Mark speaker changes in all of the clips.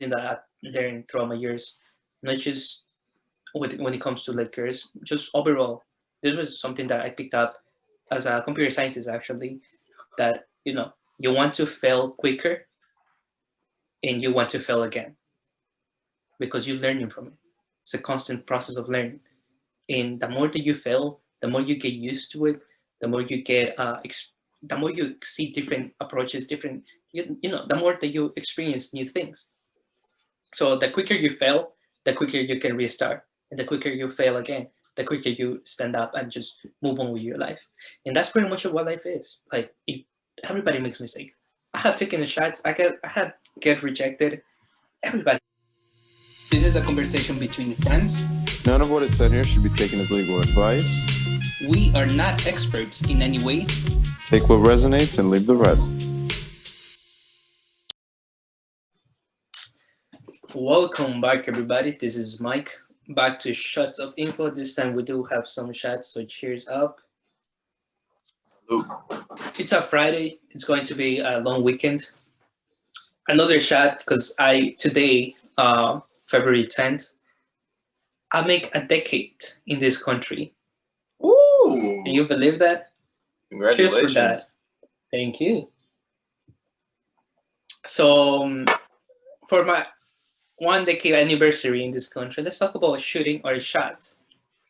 Speaker 1: that I've learned throughout my years, not just when it comes to like girls, just overall. This was something that I picked up as a computer scientist actually. That you want to fail quicker and you want to fail again because you're learning from it. It's a constant process of learning, and the more that you fail, the more you get used to it, the more you get the more you see different approaches, different the more that you experience new things. So the quicker you fail, the quicker you can restart. And the quicker you fail again, the quicker you stand up and just move on with your life. And that's pretty much what life is. Like everybody makes mistakes. I have taken a shot. I had get rejected. Everybody. This is a conversation between friends.
Speaker 2: None of what is said here should be taken as legal advice.
Speaker 1: We are not experts in any way.
Speaker 2: Take what resonates and leave the rest.
Speaker 1: Welcome back, everybody. This is Mike. Back to Shots of Info. This time we do have some shots, so cheers up.
Speaker 2: Ooh.
Speaker 1: It's a Friday. It's going to be a long weekend. Another shot because today, February 10th, I make a decade in this country.
Speaker 2: Ooh!
Speaker 1: Can you believe that?
Speaker 2: Congratulations.
Speaker 1: Cheers for that. Thank you. So, for my 1 decade anniversary in this country, let's talk about shooting or shots.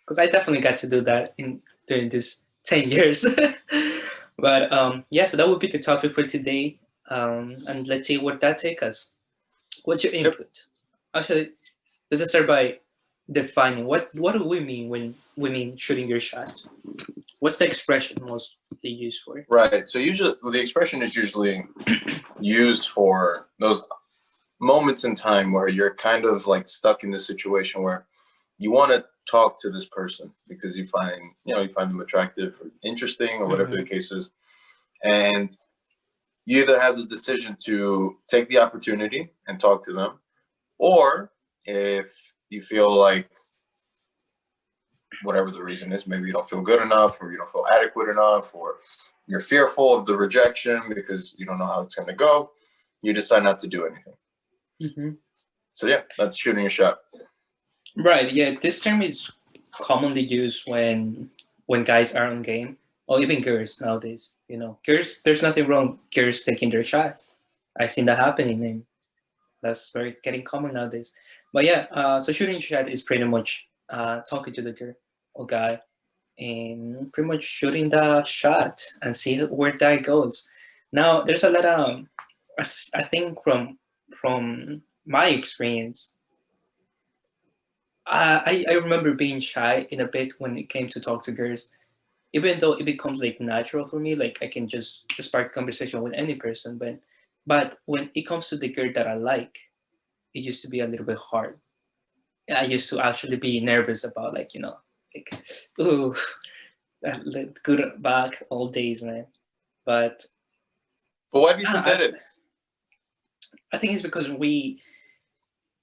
Speaker 1: Because I definitely got to do that during this 10 years. But yeah, so that would be the topic for today. And let's see where that takes us. What's your input? Actually, let's start by defining what do we mean when we mean shooting your shot. What's the expression mostly used for?
Speaker 2: Right. So usually the expression is usually used for those moments in time where you're kind of like stuck in this situation where you want to talk to this person because you find them attractive or interesting or whatever the case is, and you either have the decision to take the opportunity and talk to them, or if you feel like whatever the reason is, maybe you don't feel good enough or you don't feel adequate enough or you're fearful of the rejection because you don't know how it's going to go, you decide not to do anything. So yeah, that's shooting a shot.
Speaker 1: Right. Yeah, this term is commonly used when guys are on game, or even girls nowadays. Girls, there's nothing wrong girls taking their shots. I've seen that happening, and that's very getting common nowadays. But yeah, so shooting shot is pretty much talking to the girl or guy and pretty much shooting the shot and see where that goes. Now, there's a lot of, I think from my experience, I remember being shy in a bit when it came to talk to girls, even though it becomes like natural for me, like I can just spark conversation with any person, but when it comes to the girl that I like, it used to be a little bit hard. I used to actually be nervous about like, ooh, good back all days, man. But
Speaker 2: why do you think that is?
Speaker 1: I think it's because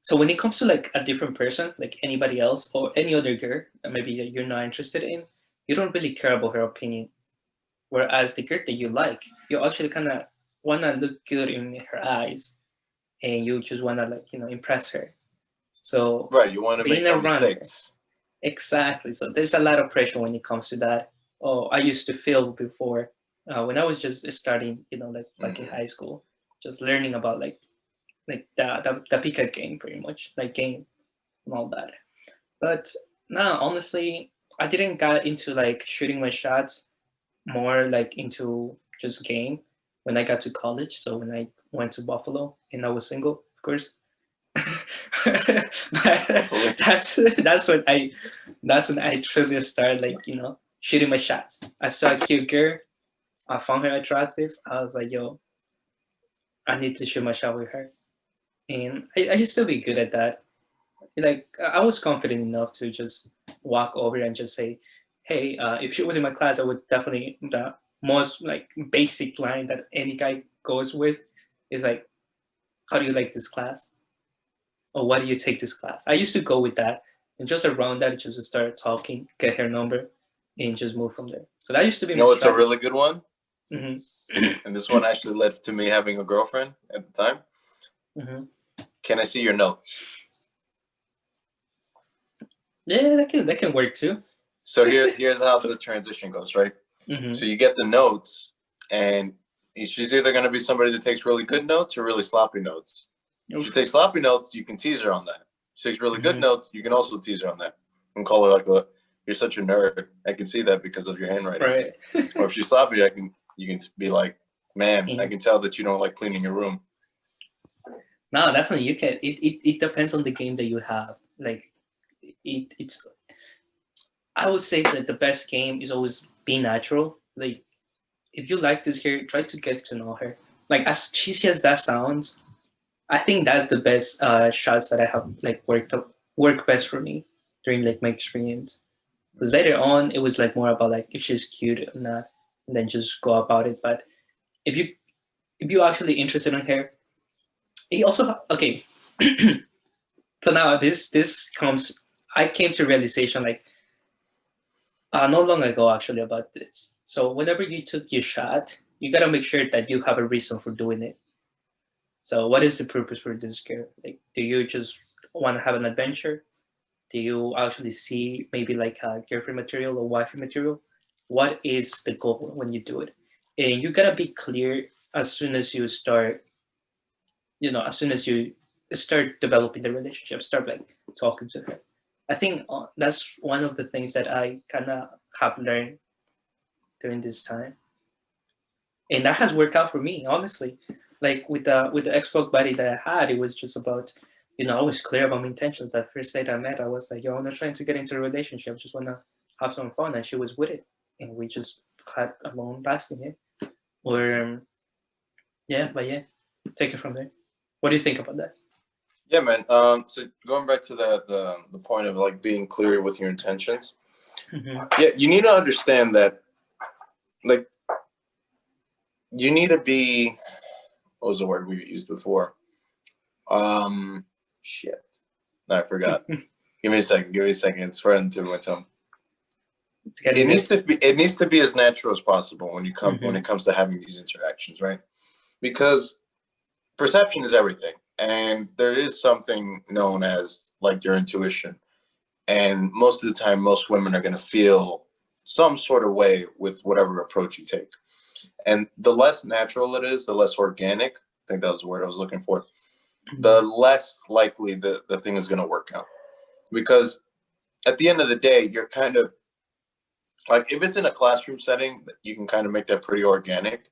Speaker 1: so when it comes to like a different person, like anybody else or any other girl that maybe you're not interested in, you don't really care about her opinion. Whereas the girl that you like, you actually kind of want to look good in her eyes and you just want to like, impress her. So
Speaker 2: right, you want to make no mistakes.
Speaker 1: Her, exactly. So there's a lot of pressure when it comes to that. Oh, I used to feel before when I was just starting, like in high school, just learning about like the Pika game, pretty much, like game and all that. But now, honestly, I didn't get into like shooting my shots more like into just game when I got to college. So when I went to Buffalo and I was single, of course. But that's when I truly started like shooting my shots. I saw a cute girl, I found her attractive. I was like, yo, I need to shoot my shot with her, and I used to be good at that. Like I was confident enough to just walk over and just say, hey, if she was in my class, I would definitely, the most like basic line that any guy goes with is like, how do you like this class? Or why do you take this class? I used to go with that, and just around that, just start talking, get her number, and just move from there. So that used to be.
Speaker 2: It's a really good one.
Speaker 1: Mm-hmm.
Speaker 2: And this one actually led to me having a girlfriend at the time.
Speaker 1: Mm-hmm.
Speaker 2: can I see your notes?
Speaker 1: Yeah, that can work too.
Speaker 2: So here's how the transition goes, right?
Speaker 1: Mm-hmm.
Speaker 2: So you get the notes, and she's either going to be somebody that takes really good notes or really sloppy notes. If she takes sloppy notes, you can tease her on that. If she takes really good notes, you can also tease her on that and call her like, "You're such a nerd. I can see that because of your handwriting."
Speaker 1: Right.
Speaker 2: Or if she's sloppy, you can be like, "Man, I can tell that you don't like cleaning your room."
Speaker 1: No, definitely you can. It depends on the game that you have. Like it's I would say that the best game is always be natural. Like if you like this girl, try to get to know her. Like as cheesy as that sounds, I think that's the best shots that I have like work best for me during like my experience. Because later on, it was like more about like if she's cute or not, and then just go about it. But if you if you're actually interested in her, he also okay. So now this comes. I came to realization like not long ago actually about this. So whenever you took your shot, you gotta make sure that you have a reason for doing it. So what is the purpose for this girl? Like, do you just want to have an adventure? Do you actually see maybe like a girlfriend material or wifey material? What is the goal when you do it? And you gotta be clear as soon as you start, as soon as you start developing the relationship, start like talking to her. I think that's one of the things that I kind of have learned during this time, and that has worked out for me, honestly. Like with the Xbox buddy that I had, it was just about, I was clear about my intentions. That first date I met, I was like, yo, I'm not trying to get into a relationship. I just want to have some fun, and she was with it, and we just had a long lasting it. Or yeah, but yeah, take it from there. What do you think about that?
Speaker 2: Yeah, man. So going back to the point of like being clear with your intentions.
Speaker 1: Mm-hmm.
Speaker 2: Yeah, you need to understand that, like, you need to be. What was the word we used before? Shit. No, I forgot. Give me a second. Give me a second. It's right into my tongue. It needs to be. It needs to be as natural as possible when when it comes to having these interactions, right? Because perception is everything, and there is something known as like your intuition, and most of the time, most women are going to feel some sort of way with whatever approach you take. And the less natural it is, the less organic. I think that was the word I was looking for. The less likely the thing is going to work out. Because at the end of the day, you're kind of like, if it's in a classroom setting, you can kind of make that pretty organic.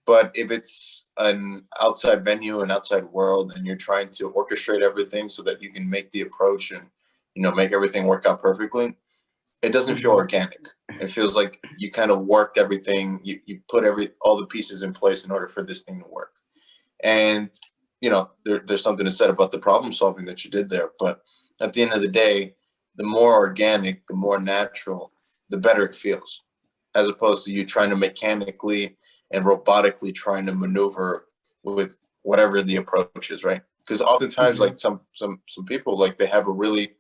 Speaker 2: But if it's an outside venue, an outside world, and you're trying to orchestrate everything so that you can make the approach and, make everything work out perfectly, it doesn't feel organic. It feels like you kind of worked everything. You put all the pieces in place in order for this thing to work. And, there's something to said about the problem solving that you did there. But at the end of the day, the more organic, the more natural, the better it feels, as opposed to you trying to mechanically and robotically trying to maneuver with whatever the approach is, right? Because oftentimes, like some people, like they have a really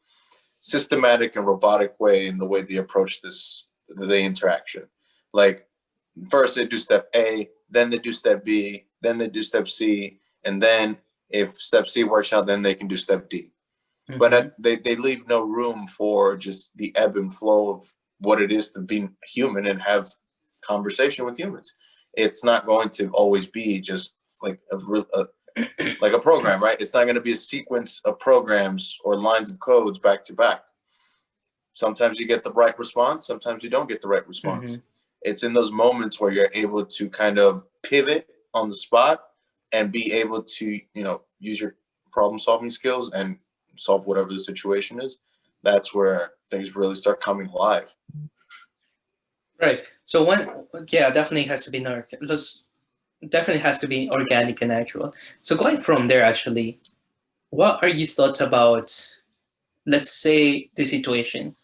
Speaker 2: systematic and robotic way in the way they approach the interaction. Like first they do step A, then they do step B, then they do step C, and then if step C works out, then they can do step D. But they leave no room for just the ebb and flow of what it is to be human and have conversation with humans. It's not going to always be just like like a program, right? It's not going to be a sequence of programs or lines of codes back to back. Sometimes you get the right response, sometimes you don't get the right response. It's in those moments where you're able to kind of pivot on the spot and be able to, use your problem solving skills and solve whatever the situation is. That's where things really start coming alive.
Speaker 1: Right. So definitely has to be definitely has to be organic and natural. So going from there, actually, what are your thoughts about, let's say, the situation?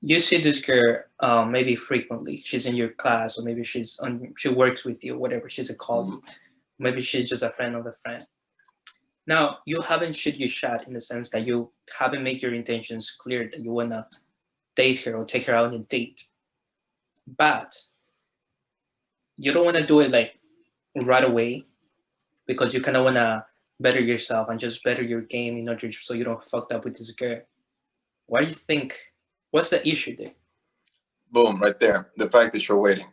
Speaker 1: You see this girl maybe frequently. She's in your class, or maybe she works with you, whatever. She's a colleague. Maybe she's just a friend of a friend. Now, you haven't shoot your shot in the sense that you haven't made your intentions clear that you want to date her or take her out on a date. But you don't want to do it like right away because you kind of want to better yourself and just better your game in order so you don't fucked up with this girl. What do you think? What's the issue there?
Speaker 2: Boom, right there. The fact that you're waiting.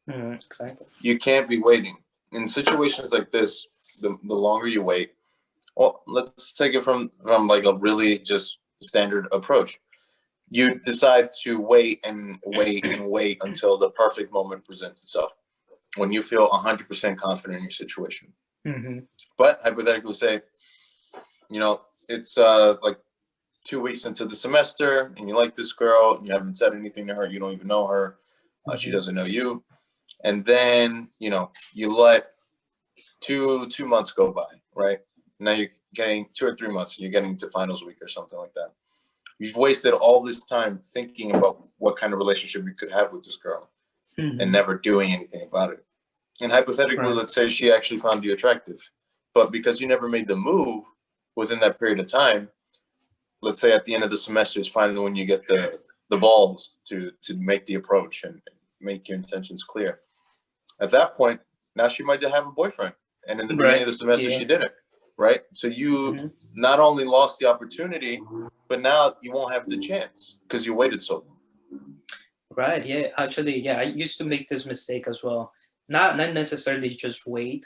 Speaker 1: Exactly.
Speaker 2: You can't be waiting. In situations like this, the longer you wait, well, let's take it from like a really just standard approach. You decide to wait and wait and wait until the perfect moment presents itself when you feel 100% confident in your situation.
Speaker 1: Mm-hmm.
Speaker 2: But hypothetically say, it's like 2 weeks into the semester and you like this girl, you haven't said anything to her, you don't even know her, she doesn't know you. And then, you let two months go by, right? Now you're getting 2 or 3 months, you're getting to finals week or something like that. You've wasted all this time thinking about what kind of relationship you could have with this girl and never doing anything about it. And hypothetically, let's say she actually found you attractive, but because you never made the move within that period of time, let's say at the end of the semester is finally when you get the balls to make the approach and make your intentions clear. At that point, now she might have a boyfriend. And in the beginning of the semester, she didn't, right? So you not only lost the opportunity, but now you won't have the chance because you waited so long.
Speaker 1: Right. Yeah. Actually, yeah. I used to make this mistake as well. Not necessarily just wait,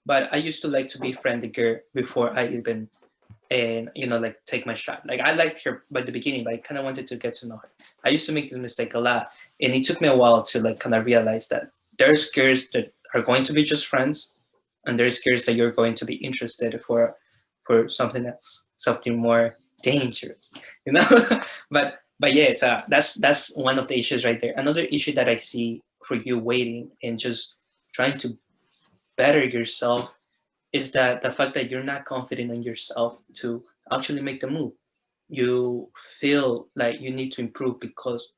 Speaker 1: but I used to like to befriend the girl before I even and like take my shot. Like I liked her by the beginning, but I kind of wanted to get to know her. I used to make this mistake a lot, and it took me a while to like kind of realize that there's girls that are going to be just friends, and there's girls that you're going to be interested for something else, something more dangerous, but yeah, it's that's one of the issues right there. Another issue that I see for you waiting and just trying to better yourself is that the fact that you're not confident in yourself to actually make the move. You feel like you need to improve because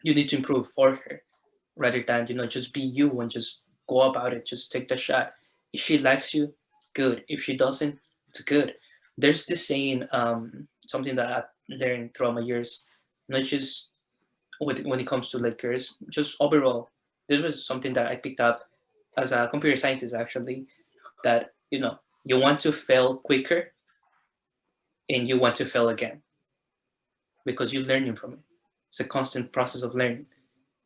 Speaker 1: you need to improve for her rather than just be you and just go about it, just take the shot. If she likes you, good. If she doesn't, it's good. There's this saying, something that I've learned throughout my years, not just when it comes to like girls, just overall. This was something that I picked up as a computer scientist actually, that you want to fail quicker and you want to fail again because you're learning from it. It's a constant process of learning,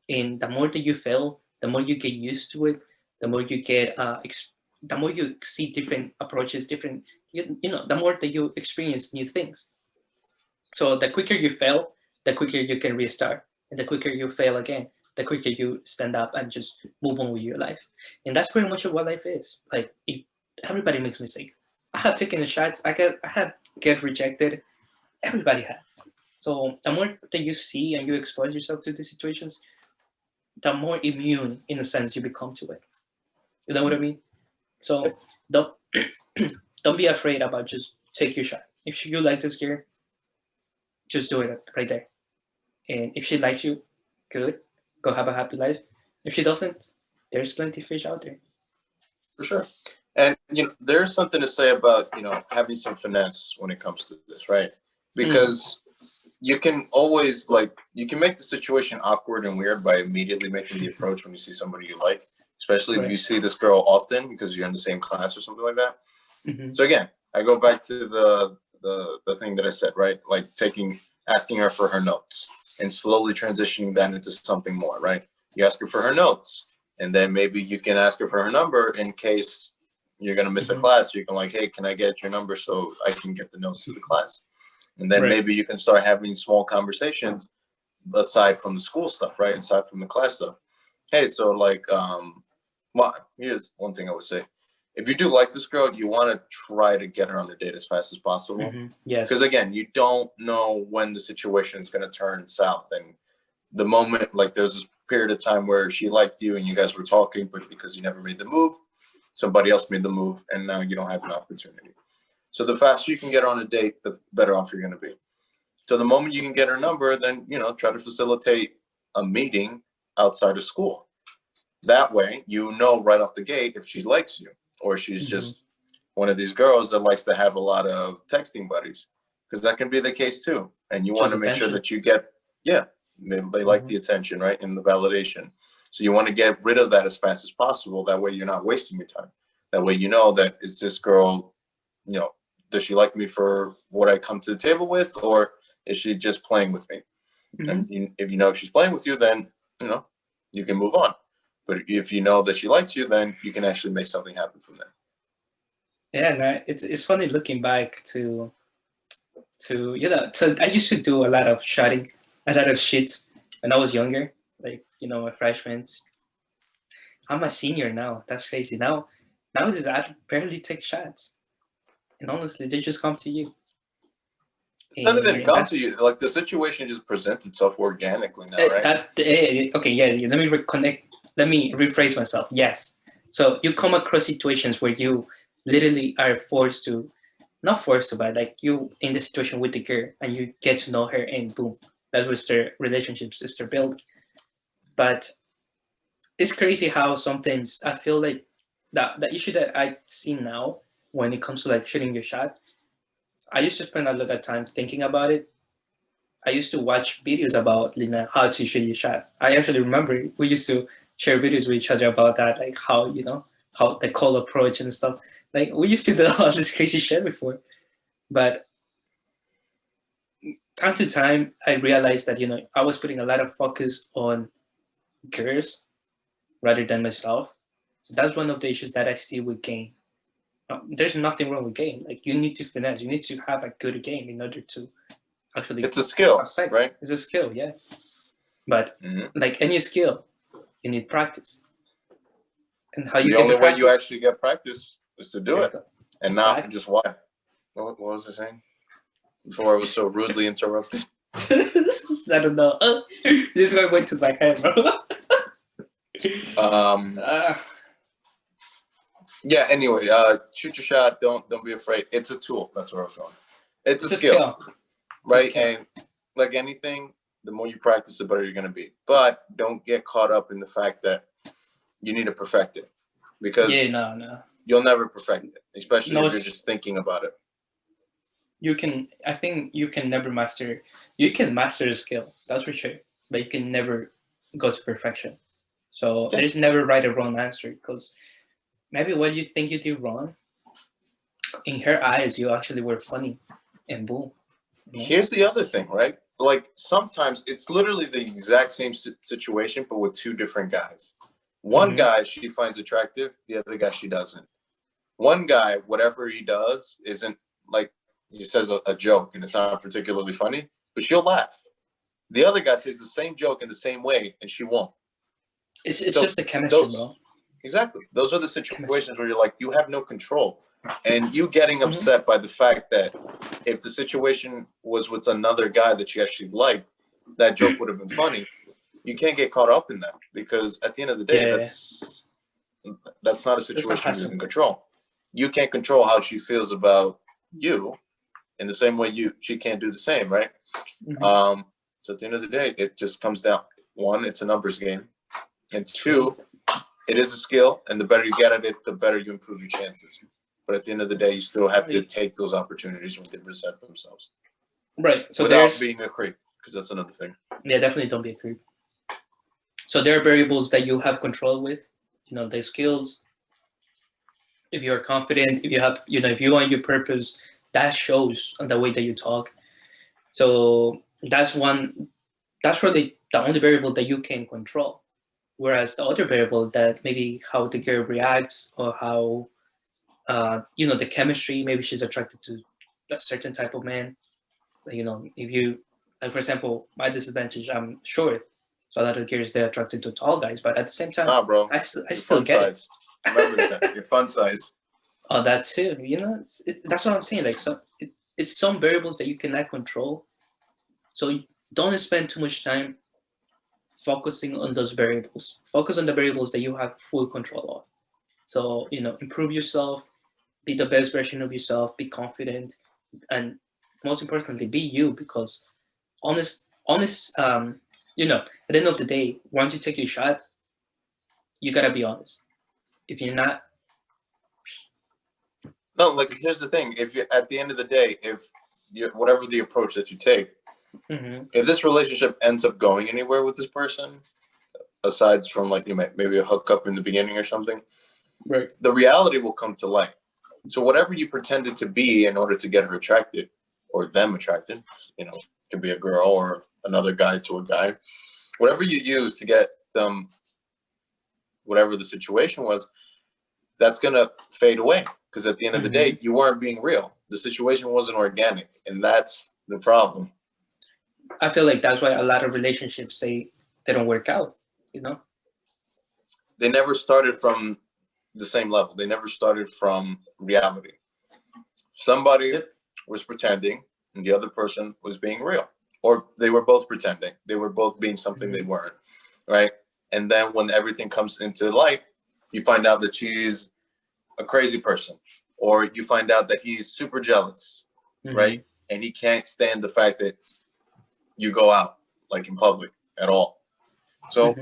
Speaker 1: and the more that you fail, the more you get used to it, the more you get the more you see different approaches, different the more that you experience new things. So the quicker you fail, the quicker you can restart, and the quicker you fail again, the quicker you stand up and just move on with your life. And that's pretty much what life is. Like everybody makes mistakes. I had taken a shot. I had get rejected. Everybody had. So the more that you see and you expose yourself to these situations, the more immune, in a sense, you become to it. You know what I mean? So don't don't be afraid about just take your shot. If you like this girl, just do it right there. And if she likes you, good. Go have a happy life. If she doesn't, there's plenty of fish out there.
Speaker 2: For sure. And there's something to say about having some finesse when it comes to this, right? Because you can always you can make the situation awkward and weird by immediately making the approach when you see somebody you like, especially if you see this girl often because you're in the same class or something like that. So again, I go back to the thing that I said, right? Like asking her for her notes and slowly transitioning that into something more, right? You ask her for her notes, and then maybe you can ask her for her number in case you're gonna miss a class. You can hey, can I get your number so I can get the notes to the class? And then maybe you can start having small conversations aside from the school stuff, right? Aside from the class stuff. Hey, so well, here's one thing I would say. If you do like this girl, you want to try to get her on a date as fast as possible.
Speaker 1: Yes.
Speaker 2: Because again, you don't know when the situation is going to turn south. And the moment, there's this period of time where she liked you and you guys were talking, but because you never made the move, somebody else made the move, and now you don't have an opportunity. So the faster you can get her on a date, the better off you're going to be. So the moment you can get her number, then, try to facilitate a meeting outside of school. That way, right off the gate if she likes you, or she's just one of these girls that likes to have a lot of texting buddies, because that can be the case too. And you want to make sure that you get, they like the attention, right? And the validation. So you want to get rid of that as fast as possible. That way you're not wasting your time. That way that is this girl you know, does she like me for what I come to the table with, or is she just playing with me? And if you know if she's playing with you, then, you know, you can move on. But if you know that she likes you, then you can actually make something happen from there.
Speaker 1: Yeah, no, it's funny looking back to you know. So I used to do a lot of shotting, a lot of shits when I was younger. Like, you know, my freshmen. I'm a senior now. That's crazy. Nowadays I barely take shots, and honestly, they just come to you.
Speaker 2: None of them
Speaker 1: And
Speaker 2: come to
Speaker 1: that's
Speaker 2: you. Like the situation just presents itself organically now, right?
Speaker 1: okay. Yeah, let me reconnect. Let me rephrase myself. Yes. So you come across situations where you literally are forced to, not forced to, but like you in the situation with the girl and you get to know her and boom, that's what their relationships is their build. But it's crazy how sometimes I feel like that the issue that I see now when it comes to like shooting your shot, I used to spend a lot of time thinking about it. I used to watch videos about, you know, how to shoot your shot. I actually remember we used to share videos with each other about that, like how, you know, how the call approach and stuff. Like we used to do all this crazy shit before. But time to time, I realized that, you know, I was putting a lot of focus on girls rather than myself. So that's one of the issues that I see with game. There's nothing wrong with game. Like you need to finesse. You need to have a good game in order to actually
Speaker 2: It's a skill,
Speaker 1: have sex.
Speaker 2: right?
Speaker 1: It's a skill, yeah. But like any skill, you need practice. And how you
Speaker 2: The
Speaker 1: get the
Speaker 2: only way you
Speaker 1: practice?
Speaker 2: actually get practice is to do
Speaker 1: There you
Speaker 2: it,
Speaker 1: go.
Speaker 2: and not
Speaker 1: Exactly.
Speaker 2: just why. What was I saying before I was so rudely interrupted?
Speaker 1: I don't know. This one went to my head, bro.
Speaker 2: Um,
Speaker 1: Uh,
Speaker 2: yeah. Anyway, shoot your shot. Don't be afraid. It's a tool. That's where I was going. It's a
Speaker 1: it's a
Speaker 2: skill,
Speaker 1: skill. It's a
Speaker 2: right?
Speaker 1: skill.
Speaker 2: And like anything, the more you practice, the better you're going to be. But don't get caught up in the fact that you need to perfect it,
Speaker 1: Yeah,
Speaker 2: because
Speaker 1: no.
Speaker 2: you'll never perfect it, especially
Speaker 1: No,
Speaker 2: if you're just thinking about it.
Speaker 1: you can. I think you can never master. You can master a skill, that's for sure, but you can never go to perfection. So
Speaker 2: Yeah.
Speaker 1: there's never right or wrong answer because maybe what you think you did wrong, in her eyes, you actually were funny, and boom. You know?
Speaker 2: Here's the other thing, right? Like sometimes it's literally the exact same situation, but with two different guys. One guy she finds attractive, the other guy she doesn't. One guy, whatever he does, isn't like he says a joke and it's not particularly funny, but she'll laugh. The other guy says the same joke in the same way and she won't.
Speaker 1: It's
Speaker 2: So
Speaker 1: just the chemistry,
Speaker 2: those
Speaker 1: bro.
Speaker 2: exactly those are the
Speaker 1: Chemistry.
Speaker 2: situations where you're like you have no control, and you getting
Speaker 1: Mm-hmm.
Speaker 2: upset by the fact that if the situation was with another guy that you actually liked, that joke would have been funny. You can't get caught up in that because at the end of the day,
Speaker 1: Yeah,
Speaker 2: that's not a
Speaker 1: that's not
Speaker 2: situation you can
Speaker 1: possible.
Speaker 2: control. You can't control how she feels about you in the same way she can't do the same, right?
Speaker 1: Mm-hmm.
Speaker 2: So at the end of the day, it just comes down, one, it's a numbers game, and
Speaker 1: True.
Speaker 2: two, it is a skill, and the better you get at it, the better you improve your chances. But at the end of the day, you still have to take those opportunities when they present themselves.
Speaker 1: Right. So
Speaker 2: Without
Speaker 1: there's
Speaker 2: being a creep, because that's another thing.
Speaker 1: yeah, definitely don't be a creep. So there are variables that you have control with. You know, the skills. If you're confident, if you have, you know, if you want your purpose, that shows on the way that you talk. So that's one. That's really the only variable that you can control. Whereas the other variable that maybe how the girl reacts or how you know the chemistry. Maybe she's attracted to a certain type of man. You know, if you like, for example, my disadvantage, I'm short, so a lot of girls they're attracted to tall guys. But at the same time,
Speaker 2: Nah, bro,
Speaker 1: I
Speaker 2: you're
Speaker 1: still
Speaker 2: fun
Speaker 1: get it.
Speaker 2: size. Remember that. You're fun size.
Speaker 1: Oh, that too. You know, that's what I'm saying. Like, it's some variables that you cannot control. So don't spend too much time focusing on those variables. Focus on the variables that you have full control of. So, you know, improve yourself, be the best version of yourself, be confident, and most importantly, be you. Because honest, you know, at the end of the day, once you take your shot, you gotta be honest. If you're not,
Speaker 2: No, like here's the thing: if you at the end of the day, if you whatever the approach that you take,
Speaker 1: mm-hmm.
Speaker 2: if this relationship ends up going anywhere with this person, aside from like maybe a hookup in the beginning or something,
Speaker 1: Right,
Speaker 2: the reality will come to light. So whatever you pretended to be in order to get her attracted or them attracted, you know, could be a girl or another guy to a guy, whatever you use to get them, whatever the situation was, that's going to fade away. Because at the end of the day, you weren't being real. The situation wasn't organic. And that's the problem.
Speaker 1: I feel like that's why a lot of relationships say they don't work out, you know?
Speaker 2: They never started from the same level. They never started from reality. Somebody was pretending and the other person was being real. Or they were both pretending. They were both being something they weren't, right? And then when everything comes into light, you find out that she's a crazy person. Or you find out that he's super jealous, right? And he can't stand the fact that you go out, like in public, at all. So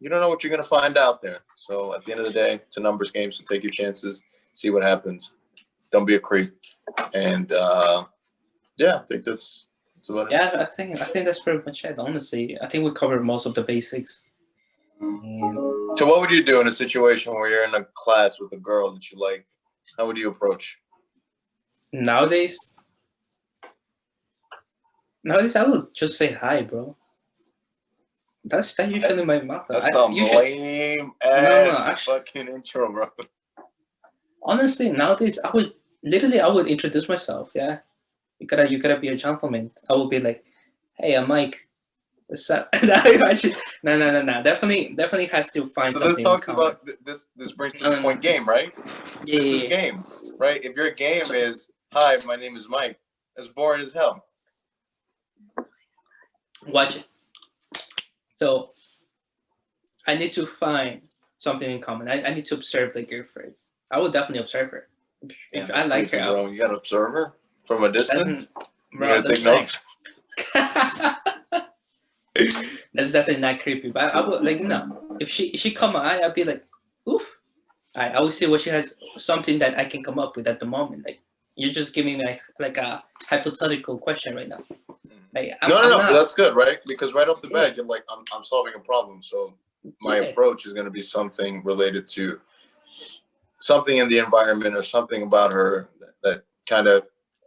Speaker 2: you don't know what you're going to find out there. So at the end of the day, it's a numbers game. So take your chances, see what happens. Don't be a creep. And yeah, I think that's about it.
Speaker 1: Yeah, I think that's pretty much it. Honestly, I think we covered most of the basics.
Speaker 2: So what would you do in a situation where you're in a class with a girl that you like? How would you approach?
Speaker 1: Nowadays, I would just say hi, bro. That's usually my motto.
Speaker 2: That's some lame ass fucking intro, bro.
Speaker 1: Honestly, nowadays I would introduce myself. Yeah, you gotta be a gentleman. I would be like, hey, I'm Mike. What's up? No. Definitely has to find
Speaker 2: so
Speaker 1: something.
Speaker 2: So this talks about this brings to the point game, right?
Speaker 1: Yeah,
Speaker 2: this is game, right? If your game is hi, my name is Mike, that's boring as hell.
Speaker 1: Watch it. So I need to find something in common. I need to observe the girl first. I will definitely observe her. If I like her,
Speaker 2: bro, you gotta observe her from a distance.
Speaker 1: Bro,
Speaker 2: you gotta take notes.
Speaker 1: That's definitely not creepy. But I would like if she come my eye, I'd be like, oof. I will see what she has, something that I can come up with at the moment. Like you're just giving me like a hypothetical question right now. Like,
Speaker 2: no, that's good, right? Because right off the bat, you're like, I'm solving a problem. So my approach is going to be something related to something in the environment or something about her that kind of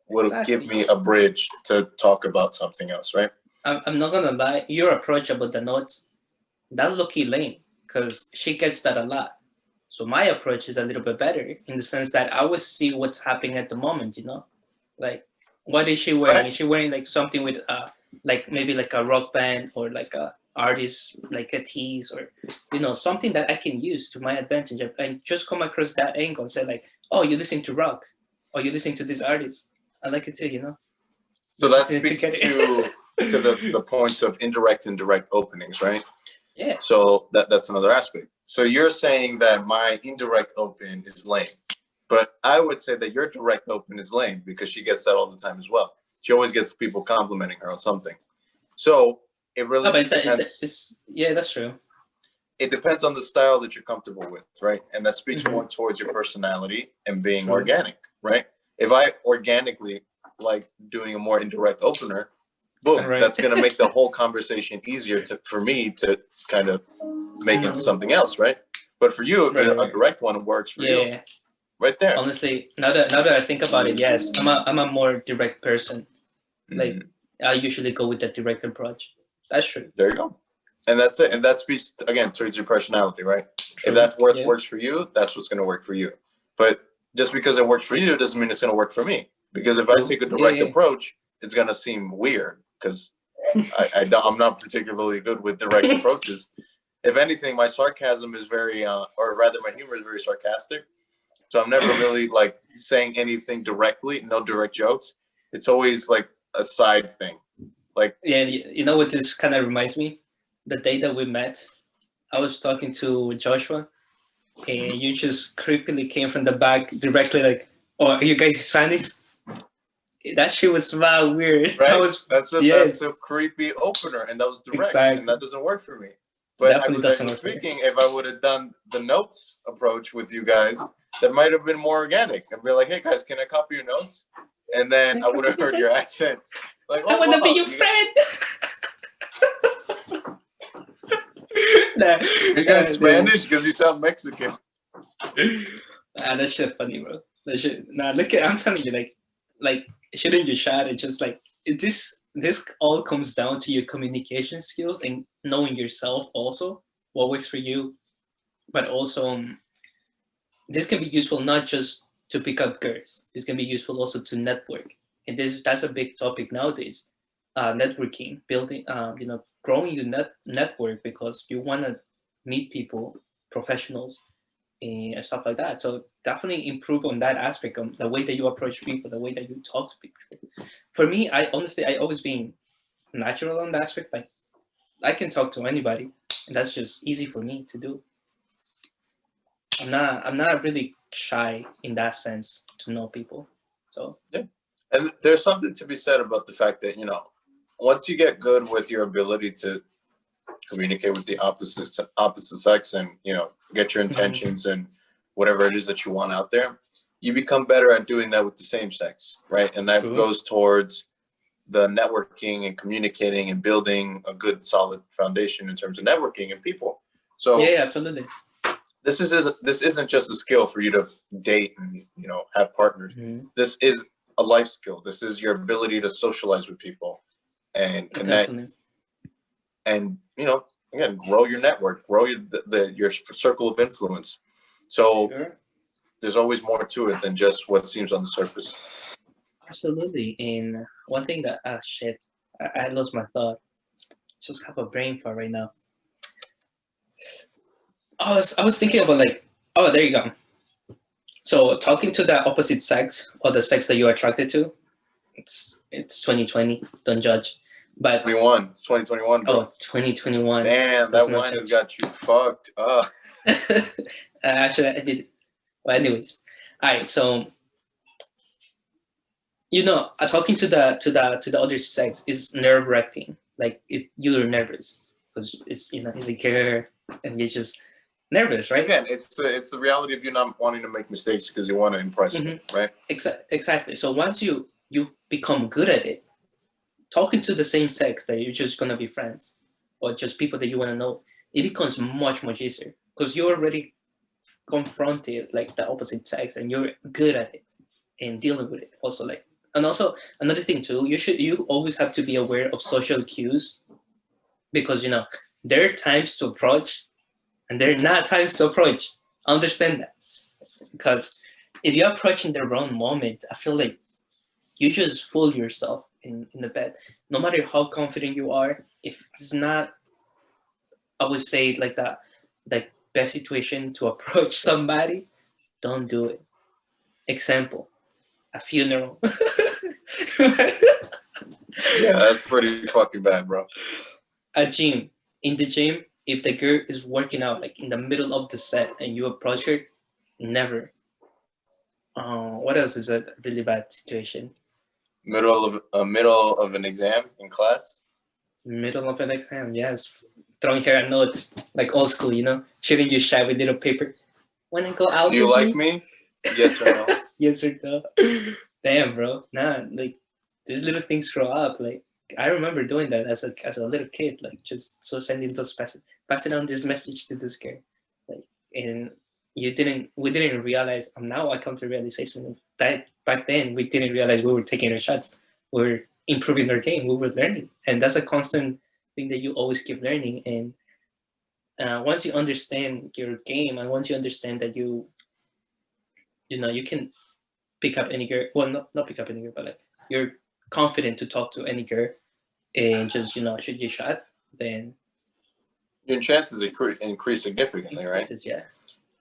Speaker 2: would give me a bridge to talk about something else, right?
Speaker 1: I'm not going to lie. Your approach about the notes, that's low-key lame because she gets that a lot. So my approach is a little bit better in the sense that I would see what's happening at the moment, you know? Like, what is she wearing? Right. Is she wearing like something with like maybe like a rock band or like a artist, like a tease or, you know, something that I can use to my advantage and just come across that angle and say like, oh, you listen to rock or you listen to this artist. I like it too, you know?
Speaker 2: So that speaks to the points of indirect and direct openings, right?
Speaker 1: Yeah.
Speaker 2: So that's another aspect. So you're saying that my indirect open is lame. But I would say that your direct open is lame because she gets that all the time as well. She always gets people complimenting her on something. So it really depends.
Speaker 1: Yeah, that's true.
Speaker 2: It depends on the style that you're comfortable with, right? And that speaks more towards your personality and being organic, right? If I organically like doing a more indirect opener, boom, that's going to make the whole conversation easier for me to kind of make it something else, right? But for you, if a direct one works for you. Right there.
Speaker 1: Honestly, now that I think about it, yes, I'm a more direct person. Like I usually go with that direct approach. That's true.
Speaker 2: There you go. And that's it. And that speaks again towards your personality, right? True. If that's what works for you, that's what's going to work for you. But just because it works for you doesn't mean it's going to work for me. Because if I take a direct approach, it's going to seem weird because I'm not particularly good with direct approaches. If anything, my sarcasm is very, or rather my humor is very sarcastic. So I'm never really like saying anything directly, no direct jokes. It's always like a side thing. Like,
Speaker 1: yeah, you know what this kind of reminds me? The day that we met, I was talking to Joshua and you just creepily came from the back directly like, oh, are you guys Hispanic? That shit was wild weird.
Speaker 2: Right? That's a creepy opener and that was direct and that doesn't work for me. But hypothetically speaking, if I would have done the notes approach with you guys, that might have been more organic. I'd be like, hey guys, can I copy your notes? And then I would have heard your accents. Like, oh,
Speaker 1: I want to be your friend.
Speaker 2: You guys Spanish? Because you sound Mexican.
Speaker 1: That shit funny, bro. Nah, look at, I'm telling you, like shooting your shot. It's just like this all comes down to your communication skills and knowing yourself also what works for you, but also this can be useful not just to pick up girls. This can be useful also to network, and that's a big topic nowadays. Networking, building, growing your network because you want to meet people, professionals, and stuff like that. So definitely improve on that aspect of the way that you approach people, the way that you talk to people. For me, I always been natural on that aspect. Like I can talk to anybody, and that's just easy for me to do. I'm not really shy in that sense to know people. So
Speaker 2: Yeah. And there's something to be said about the fact that, once you get good with your ability to communicate with the opposite sex and, get your intentions and whatever it is that you want out there, you become better at doing that with the same sex, right? And that
Speaker 1: true.
Speaker 2: goes towards the networking and communicating and building a good solid foundation in terms of networking and people. So
Speaker 1: Yeah, absolutely.
Speaker 2: this isn't just a skill for you to date and have partners. This is a life skill. This is your ability to socialize with people and connect.
Speaker 1: Definitely.
Speaker 2: And again, grow your network, grow your circle of influence. So
Speaker 1: Sure.
Speaker 2: there's always more to it than just what seems on the surface.
Speaker 1: Absolutely. And one thing that shit, I lost my thought. Just have a brain fart right now. I was thinking about like, oh, there you go. So talking to the opposite sex or the sex that you're attracted to, it's 2020. Don't judge. But
Speaker 2: 21, it's 2021, bro.
Speaker 1: 2021.
Speaker 2: Damn, that wine has got you fucked up.
Speaker 1: Actually, I did. Well, anyways, all right. So talking to the other sex is nerve wracking. Like you're nervous because it's a girl and you're just nervous, right?
Speaker 2: Again, it's the reality of you not wanting to make mistakes because you want to impress them, right?
Speaker 1: Exactly. So once you become good at it, talking to the same sex that you're just gonna be friends, or just people that you want to know, it becomes much easier because you already confronted like the opposite sex and you're good at it and dealing with it. Also another thing too, you always have to be aware of social cues because there are times to approach and there are not times to approach. Understand that because if you're approaching the wrong moment, I feel like you just fool yourself in the bed. No matter how confident you are, if it's not, I would say like that, like best situation to approach somebody, don't do it. Example, a funeral.
Speaker 2: Yeah, that's pretty fucking bad, bro.
Speaker 1: A gym. In the gym, if the girl is working out like in the middle of the set and you approach her, never. What else is a really bad situation?
Speaker 2: Middle of an exam in class.
Speaker 1: Middle of an exam, yes. Throwing her a notes like old school, shooting your shot with little paper. Wanna go out
Speaker 2: Do you
Speaker 1: with
Speaker 2: like me? Yes or no?
Speaker 1: Yes or no? Damn, bro. Nah, like these little things grow up. Like I remember doing that as a little kid, like just so sending those passing on this message to this girl, like and we didn't realize. Now I come to realization that back then we didn't realize we were taking our shots, we were improving our game, we were learning, and that's a constant thing that you always keep learning. And once you understand your game, and once you understand that you can pick up any girl. Well, not pick up any girl, but like you're confident to talk to any girl and just shoot your shot, then
Speaker 2: your chances increase significantly, right?
Speaker 1: Yeah.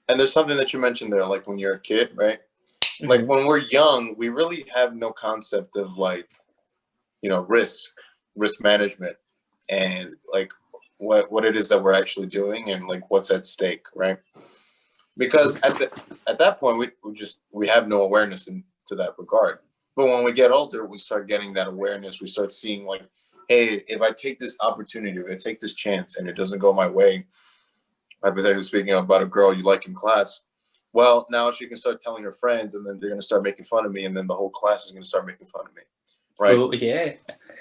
Speaker 2: And there's something that you mentioned there, like when you're a kid, right?
Speaker 1: Mm-hmm.
Speaker 2: Like when we're young, we really have no concept of like, risk management, and like what it is that we're actually doing and like what's at stake, right? Because at that point we have no awareness to that regard. But when we get older, we start getting that awareness. We start seeing like, hey, if I take this opportunity, if I take this chance and it doesn't go my way, hypothetically speaking, about a girl you like in class, well, now she can start telling her friends, and then they're going to start making fun of me, and then the whole class is going to start making fun of me, right?
Speaker 1: Oh, yeah.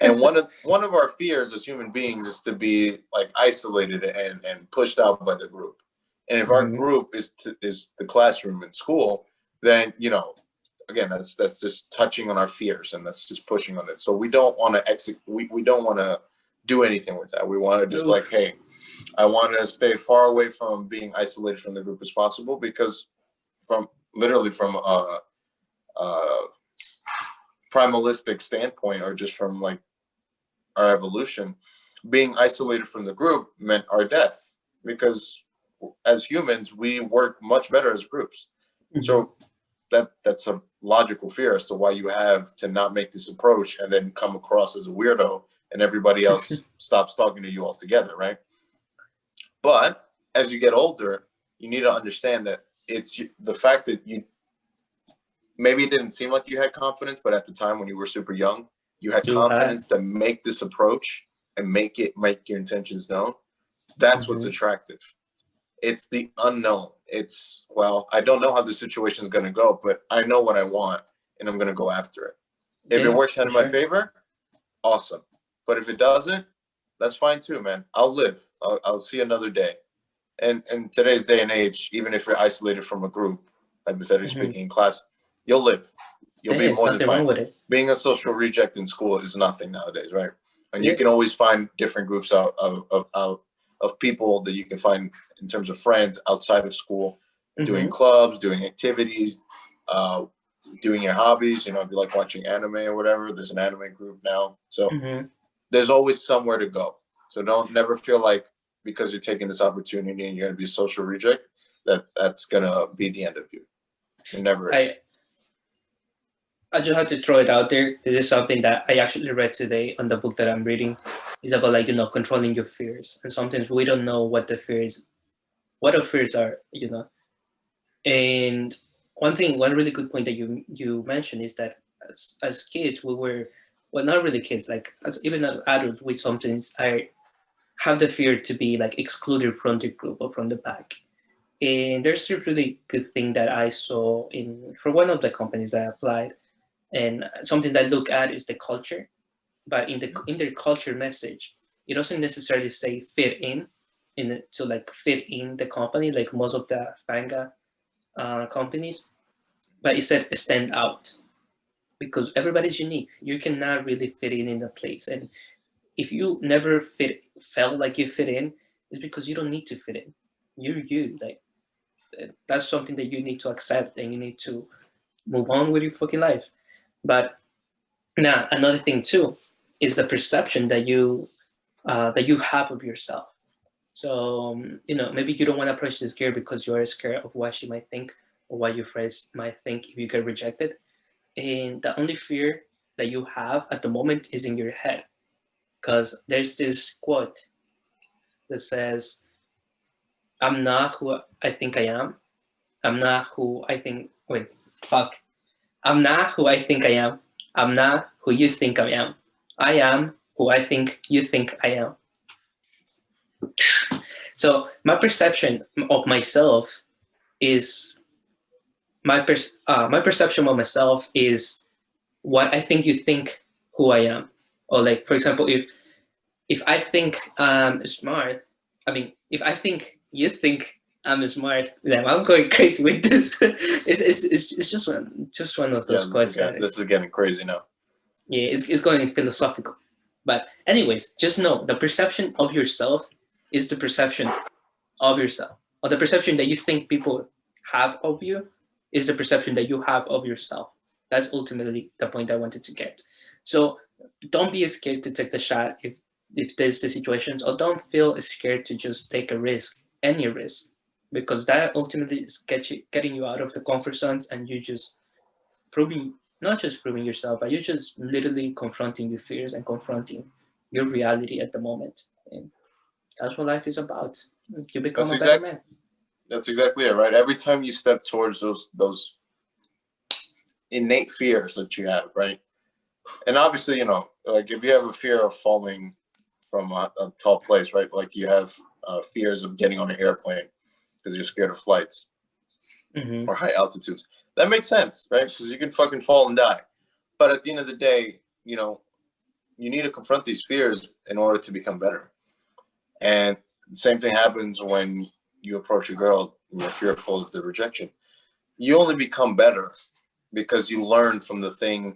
Speaker 2: And one of our fears as human beings is to be like isolated and pushed out by the group. And if our group is the classroom in school, then again, that's just touching on our fears, and that's just pushing on it. So we don't want to we don't want to do anything with that. We want to just like, hey, I want to stay far away from being isolated from the group as possible, because from literally from a primalistic standpoint, or just from like our evolution, being isolated from the group meant our death, because as humans we work much better as groups. Mm-hmm. So that's a logical fear as to why you have to not make this approach and then come across as a weirdo and everybody else stops talking to you altogether, right? But as you get older, you need to understand that it's the fact that you, maybe it didn't seem like you had confidence, but at the time when you were super young, you had confidence to make this approach and make your intentions known. That's what's attractive. It's the unknown. It's, well, I don't know how the situation is going to go, but I know what I want and I'm going to go after it. If it works out in my favor, awesome. But if it doesn't, that's fine too, man. I'll live. I'll see another day. And in today's day and age, even if you're isolated from a group, hypothetically speaking, in class, you'll live. You'll be more than fine. Being a social reject in school is nothing nowadays, right? And you can always find different groups out of people that you can find in terms of friends outside of school, doing clubs, doing activities, doing your hobbies. You know, if you like watching anime or whatever, there's an anime group now. So there's always somewhere to go. So don't never feel like because you're taking this opportunity and you're going to be a social reject, that's going to be the end of you. It never is.
Speaker 1: I just had to throw it out there. This is something that I actually read today on the book that I'm reading. It's about, like, you know, controlling your fears. And sometimes we don't know what our fears are, you know. And one really good point that you mentioned is that as kids, we were, well, not really kids, like as even an adult, we sometimes have the fear to be like excluded from the group or from the pack. And there's a really good thing that I saw for one of the companies that I applied. And something that I look at is the culture, but in their culture message, it doesn't necessarily say fit in to like fit in the company, like most of the Fanga companies, but it said stand out, because everybody's unique. You cannot really fit in a place, and if you never felt like you fit in, it's because you don't need to fit in. You're you. Like, that's something that you need to accept, and you need to move on with your fucking life. But now another thing too is the perception that you have of yourself. So you know, maybe you don't want to approach this girl because you're scared of what she might think or what your friends might think if you get rejected. And the only fear that you have at the moment is in your head, because there's this quote that says, "I'm not who I think I am. I'm not who I think. Wait, fuck. I'm not who I think I am. I'm not who you think I am. I am who I think you think I am." So my perception of myself is my perception of myself is what I think you think who I am. Or, like, for example, if I think I'm smart, I mean, if I think you think I'm smart, then I'm going crazy with this. it's just one of those quotes.
Speaker 2: This is getting crazy now.
Speaker 1: Yeah, it's going philosophical. But anyways, just know the perception of yourself is the perception of yourself. Or the perception that you think people have of you is the perception that you have of yourself. That's ultimately the point I wanted to get. So don't be scared to take the shot if there's the situations, or don't feel scared to just take a risk, any risk, because that ultimately is getting you out of the comfort zones, and you just not just proving yourself, but you're just literally confronting your fears and confronting your reality at the moment. And that's what life is about. You become a better man.
Speaker 2: That's exactly it, right? Every time you step towards those innate fears that you have, right? And obviously, you know, like if you have a fear of falling from a tall place, right? Like you have fears of getting on an airplane because you're scared of flights or high altitudes. That makes sense, right? Because you can fucking fall and die. But at the end of the day, you know, you need to confront these fears in order to become better. And the same thing happens when you approach a girl and you're fearful of the rejection. You only become better because you learn from the thing,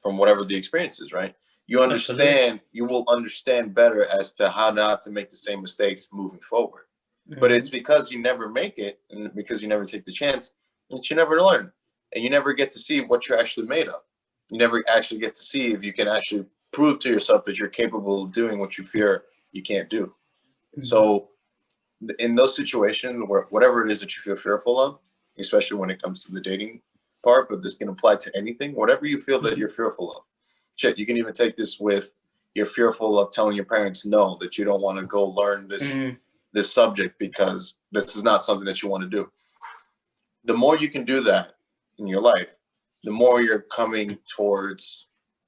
Speaker 2: from whatever the experience is, right? You
Speaker 1: Absolutely.
Speaker 2: understand, you will understand better as to how not to make the same mistakes moving forward. But it's
Speaker 1: Hmm.
Speaker 2: because you never make it and because you never take the chance that you never learn. And you never get to see what you're actually made of. You never actually get to see if you can actually prove to yourself that you're capable of doing what you fear you can't do.
Speaker 1: Hmm.
Speaker 2: So in those situations where whatever it is that you feel fearful of, especially when it comes to the dating part, but this can apply to anything, whatever you feel that
Speaker 1: Hmm.
Speaker 2: you're fearful of. Shit, you can even take this with you're fearful of telling your parents no, that you don't want to go learn
Speaker 1: Hmm.
Speaker 2: this subject because this is not something that you want to do. The more you can do that in your life, the more you're coming towards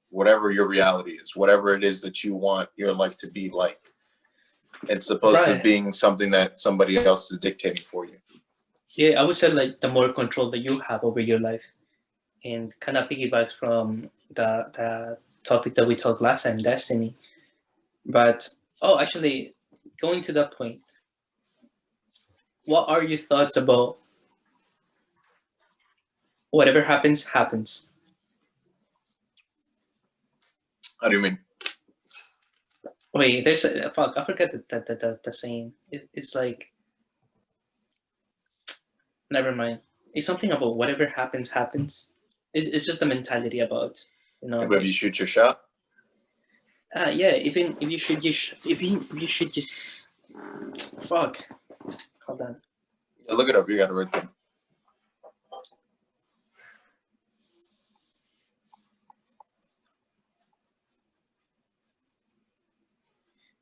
Speaker 2: whatever your reality is, whatever it is that you want your life to be like, as opposed to
Speaker 1: Right.
Speaker 2: being something that somebody else is dictating for you.
Speaker 1: Yeah, I would say like the more control that you have over your life, and kind of piggybacks from the topic that we talked last time, destiny. But oh, actually, going to that point, what are your thoughts about whatever happens, happens?
Speaker 2: How do you mean?
Speaker 1: Wait, there's a fuck. I forgot the saying. It's like never mind. It's something about whatever happens, happens. It's just the mentality about
Speaker 2: But if you
Speaker 1: like
Speaker 2: shoot your shot,
Speaker 1: yeah. Even if you should just even if you should just fuck. Hold on.
Speaker 2: yeah, look it up. You got it right there.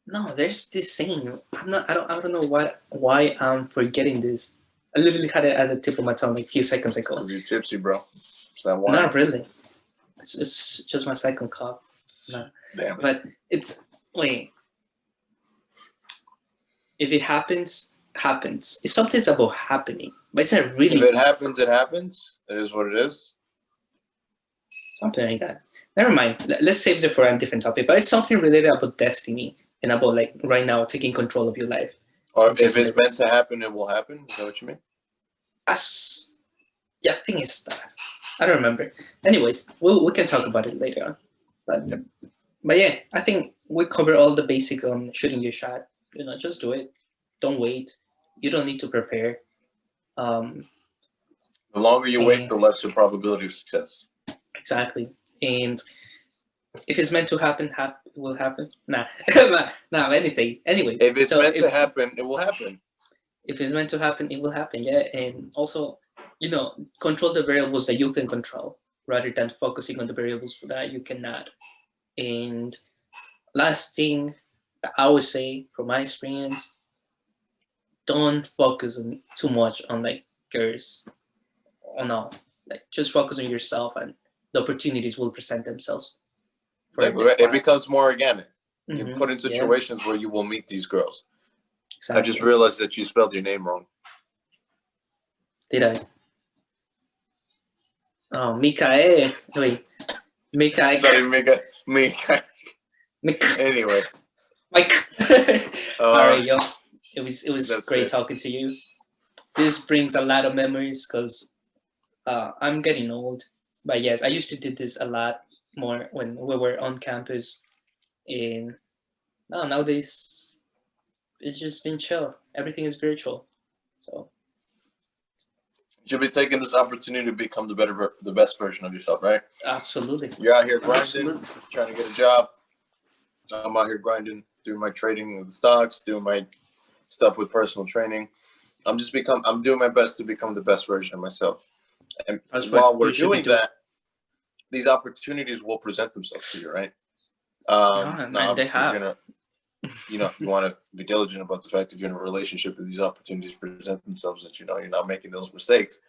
Speaker 1: No, there's this saying. I don't know why I'm forgetting this. I literally had it at the tip of my tongue like a few seconds ago.
Speaker 2: Because you're tipsy, bro. Is that why?
Speaker 1: Not really. It's just my second cup. No,
Speaker 2: Damn it.
Speaker 1: but it's wait. If it happens, happens. It's something about happening, but it's not
Speaker 2: If
Speaker 1: really
Speaker 2: it happens, it happens. It is what it is.
Speaker 1: something like that. Never mind. Let's save it for a different topic. But it's something related about destiny and about like right now taking control of your life
Speaker 2: Or
Speaker 1: and
Speaker 2: if
Speaker 1: taking
Speaker 2: it's
Speaker 1: the
Speaker 2: meant
Speaker 1: risk.
Speaker 2: to happen, it will happen. Is that what you mean?
Speaker 1: As yeah, I think it's that. I don't remember. Anyways, we can talk about it later on. But but yeah, I think we cover all the basics on shooting your shot. Just do it. Don't wait. You don't need to prepare. Um,
Speaker 2: The longer you wait,
Speaker 1: and
Speaker 2: the less your probability of success.
Speaker 1: exactly. And if it's meant to happen, it will happen. Nah, nah, anything. Anyways,
Speaker 2: If it's
Speaker 1: so
Speaker 2: meant to happen, it will happen.
Speaker 1: if it's meant to happen, it will happen. Yeah, and also, control the variables that you can control rather than focusing on the variables that you cannot. And last thing I would say from my experience, don't focus on too much on like girls. Oh no, like just focus on yourself, and the opportunities will present themselves for
Speaker 2: Yeah,
Speaker 1: it to
Speaker 2: it
Speaker 1: fly.
Speaker 2: becomes more organic. You
Speaker 1: Mm-hmm.
Speaker 2: put in
Speaker 1: Yeah,
Speaker 2: situations where you will meet these girls. I just
Speaker 1: exactly.
Speaker 2: realized that you spelled your name wrong.
Speaker 1: Did I? Oh, Mikael. Wait, Mikael.
Speaker 2: It's not even me.
Speaker 1: Mik-
Speaker 2: Anyway,
Speaker 1: Mike. All
Speaker 2: uh,
Speaker 1: right, yo. It was
Speaker 2: that's
Speaker 1: great
Speaker 2: it.
Speaker 1: talking to you. This brings a lot of memories because I'm getting old. But yes, I used to do this a lot more when we were on campus. And no, nowadays it's just been chill. Everything is virtual. So
Speaker 2: You should be taking this opportunity to become the best version of yourself, right?
Speaker 1: absolutely,
Speaker 2: You're out here grinding,
Speaker 1: absolutely.
Speaker 2: trying to get a job. I'm out here grinding, doing my trading with stocks, doing my stuff with personal training. I'm doing my best to become the best version of myself. And
Speaker 1: That's what
Speaker 2: while we're
Speaker 1: you should be
Speaker 2: doing
Speaker 1: doing.
Speaker 2: that, these opportunities will present themselves to you, right?
Speaker 1: No,
Speaker 2: Now
Speaker 1: man, they
Speaker 2: obviously you're
Speaker 1: have.
Speaker 2: gonna, you want to be diligent about the fact that you're in a relationship and these opportunities present themselves, that you're not making those mistakes.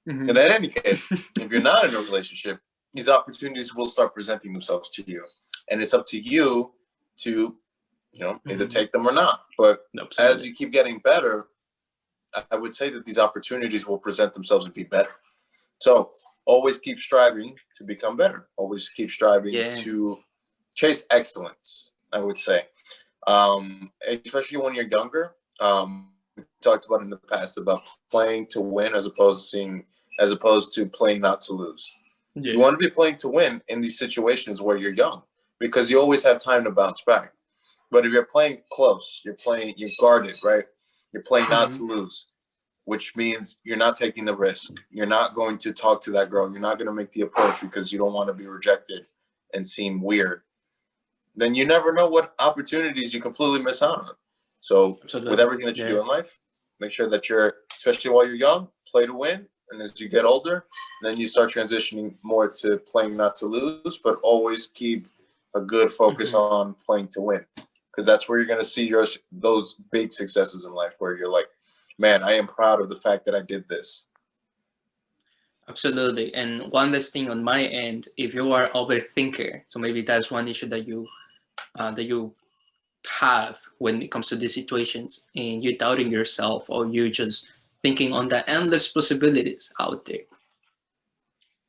Speaker 2: And
Speaker 1: Hmm.
Speaker 2: in any case, if you're not in a relationship, these opportunities will start presenting themselves to you, and it's up to you to, either
Speaker 1: Hmm.
Speaker 2: take them or not. But as
Speaker 1: Absolutely.
Speaker 2: you keep getting better, I would say that these opportunities will present themselves and be better. So always keep striving to become better. Always keep striving
Speaker 1: Yeah.
Speaker 2: to chase excellence, I would say. Especially when you're younger. We talked about in the past about playing to win as opposed to playing not to lose.
Speaker 1: Yeah.
Speaker 2: You want to be playing to win in these situations where you're young, because you always have time to bounce back. But if you're playing close, you're guarded, right? You're playing not
Speaker 1: Mhm.
Speaker 2: to lose, which means you're not taking the risk. You're not going to talk to that girl. You're not going to make the approach because you don't want to be rejected and seem weird. Then you never know what opportunities you completely miss out on. So with
Speaker 1: Absolutely.
Speaker 2: everything that you
Speaker 1: Yeah.
Speaker 2: do in life, make sure that you're, especially while you're young, play to win. And as you get older, then you start transitioning more to playing not to lose, but always keep a good focus
Speaker 1: Mhm.
Speaker 2: on playing to win. Because that's where you're going to see those big successes in life where you're like, man, I am proud of the fact that I did this.
Speaker 1: Absolutely. And one last thing on my end, if you are overthinker, so maybe that's one issue that you have when it comes to these situations, and you're doubting yourself, or you just thinking on the endless possibilities out there.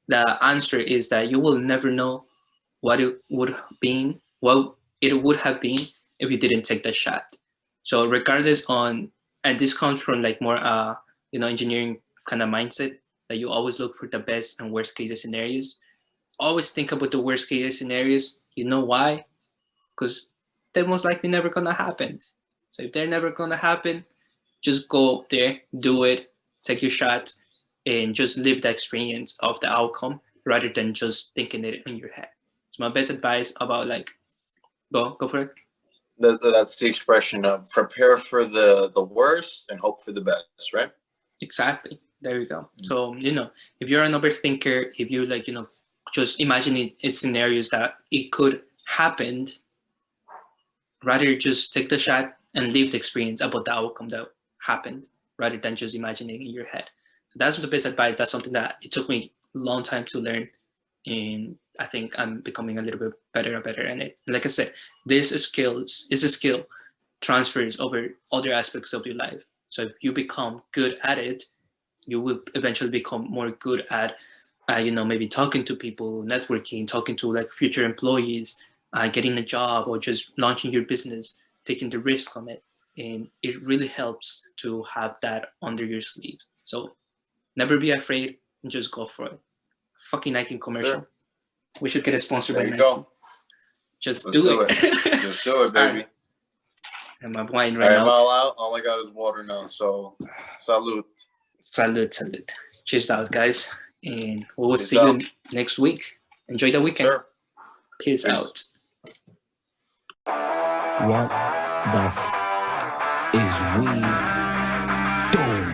Speaker 1: The answer is that you will never know what it would have been if you didn't take the shot. So regardless on, and this comes from like more engineering kind of mindset, that you always look for the best and worst case scenarios. Always think about the worst case scenarios. You know why? Because they're most likely never gonna happen. So if they're never gonna happen, just go there, do it, take your shot, and just live the experience of the outcome rather than just thinking it in your head. So my best advice about like go for it.
Speaker 2: That's the expression of prepare for the worst and hope for the best, right?
Speaker 1: Exactly. There you go. So if you're an overthinker, if you like just imagining it scenarios that it could happen, rather just take the shot and live the experience about the outcome that happened rather than just imagining in your head. So that's the best advice. That's something that it took me a long time to learn, and I think I'm becoming a little bit better and better. And like I said, this skills is a skill transfers over other aspects of your life. So if you become good at it, you will eventually become more good at maybe talking to people, networking, talking to like future employees, getting a job, or just launching your business, taking the risk on it. And it really helps to have that under your sleeve. So never be afraid and just go for it. Fucking Nike commercial.
Speaker 2: Sure.
Speaker 1: We should get a sponsor by
Speaker 2: There you
Speaker 1: Nike.
Speaker 2: go.
Speaker 1: Just
Speaker 2: Let's
Speaker 1: do
Speaker 2: do
Speaker 1: it.
Speaker 2: it. Just do it,
Speaker 1: All right.
Speaker 2: baby.
Speaker 1: And my wine
Speaker 2: All
Speaker 1: ran
Speaker 2: right, I'm
Speaker 1: out.
Speaker 2: all out. All I got is water now. So, salute.
Speaker 1: Salute, salute. Cheers out, guys. And we will
Speaker 2: Peace
Speaker 1: see you
Speaker 2: out.
Speaker 1: next week. Enjoy the weekend.
Speaker 2: Sure.
Speaker 1: Peace
Speaker 2: Peace.
Speaker 1: out.
Speaker 3: What the is we doing?